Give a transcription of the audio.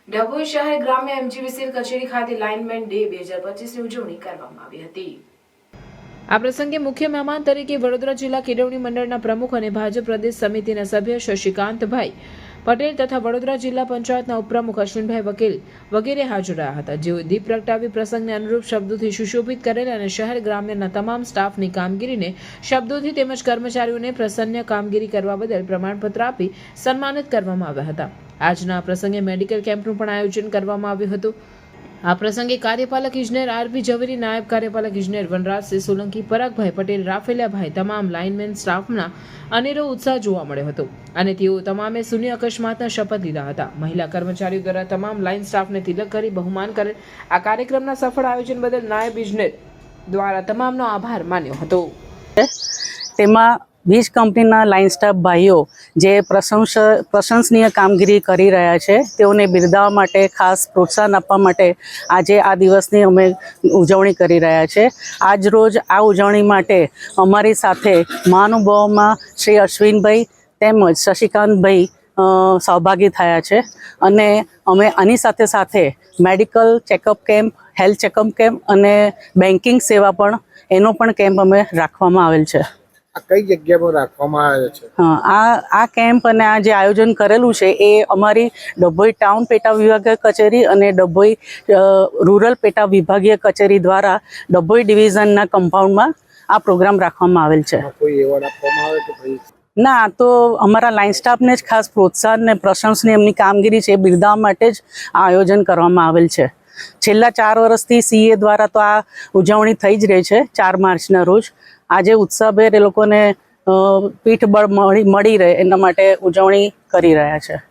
ડભોઈ શહેર ગ્રામ્ય એમજીવીસીએલ કચેરી ખાતે લાઇનમેન ડે 2025ની ઉજવણી કરવામાં આવી હતી। આ પ્રસંગે મુખ્ય મહેમાન તરીકે વડોદરા જિલ્લા કેળવણી મંડળના પ્રમુખ અને ભાજપ પ્રદેશ સમિતિના સભ્ય શશિકાંતભાઈ પટેલ તથા વડોદરા જિલ્લા પંચાયતના ઉપપ્રમુખ અશ્વિનભાઈ વકીલ વગેરે હાજર રહ્યા હતા, જેઓ દીપ પ્રગટાવી પ્રસંગને અનુરૂપ શબ્દોથી સુશોભિત કરેલ અને શહેર ગ્રામ્યના તમામ સ્ટાફની કામગીરીને શબ્દોથી તેમજ કર્મચારીઓને પ્રસન્ન કામગીરી કરવા બદલ પ્રમાણપત્ર આપી સન્માનિત કરવામાં આવ્યા હતા। આજના પ્રસંગે મેડિકલ કેમ્પનું પણ આયોજન કરવામાં આવ્યું હતું। આ પ્રસંગે કાર્યપાલક ઇજનેર આરપી ઝવેરી, નાયબ કાર્યપાલક ઇજનેર વનરાજસિંહ સોલંકી, પરાગભાઈ પટેલ, રાફેલાભાઈ, તમામ લાઇનમેન સ્ટાફના અનેરો ઉત્સાહ જોવા મળ્યો હતો અને તેઓ તમામે શૂન્ય અકસ્માતના શપથ લીધા હતા। મહિલા કર્મચારીઓ દ્વારા તમામ લાઇન સ્ટાફને તિલક કરી બહુમાન કરેલ। આ કાર્યક્રમના સફળ આયોજન બદલ નાયબ ઇજનેર દ્વારા તમામનો આભાર માન્યો હતો। તેમાં વીજ કંપનીના લાઇન સ્ટાફ ભાઈઓ જે પ્રશંસનીય કામગીરી કરી રહ્યા છે તેઓને બિરદાવવા માટે, ખાસ પ્રોત્સાહન આપવા માટે આજે આ દિવસની અમે ઉજવણી કરી રહ્યા છે। આજ રોજ આ ઉજવણી માટે અમારી સાથે મહાનુભાવોમાં શ્રી અશ્વિનભાઈ તેમજ શશિકાંતભાઈ સહભાગી થયા છે અને અમે આની સાથે સાથે medical checkup camp, health checkup camp અને બેન્કિંગ સેવા પણ એનો પણ કેમ્પ અમે રાખવામાં આવેલ છે। આ કઈ જગ્યામાં રાખવામાં આવે છે? આ કેમ્પ અને આ જે આયોજન કરેલું છે એ અમારી ડભોઈ ટાઉન પેટા વિભાગીય કચેરી અને ડભોઈ રૂરલ પેટા વિભાગીય કચેરી દ્વારા ડભોઈ ડિવિઝનના કમ્પાઉન્ડમાં આ પ્રોગ્રામ રાખવામાં આવેલ છે। કોઈ એવોર્ડ આપવામાં આવે કે ભાઈ? ના, તો અમારા લાઇન સ્ટાફને જ ખાસ પ્રોત્સાહન ને પ્રશંસની એમની કામગીરી છે બિરદાવવા માટે જ આ આયોજન કરવામાં આવેલ છે। છેલ્લા 4 વર્ષથી સીએ દ્વારા તો આ ઉજવણી થઈ જ રહી છે 4 માર્ચના રોજ। આજે ઉત્સાહભેર એ લોકોને પીઠબળ મળી રહે એના માટે ઉજવણી કરી રહ્યા છે।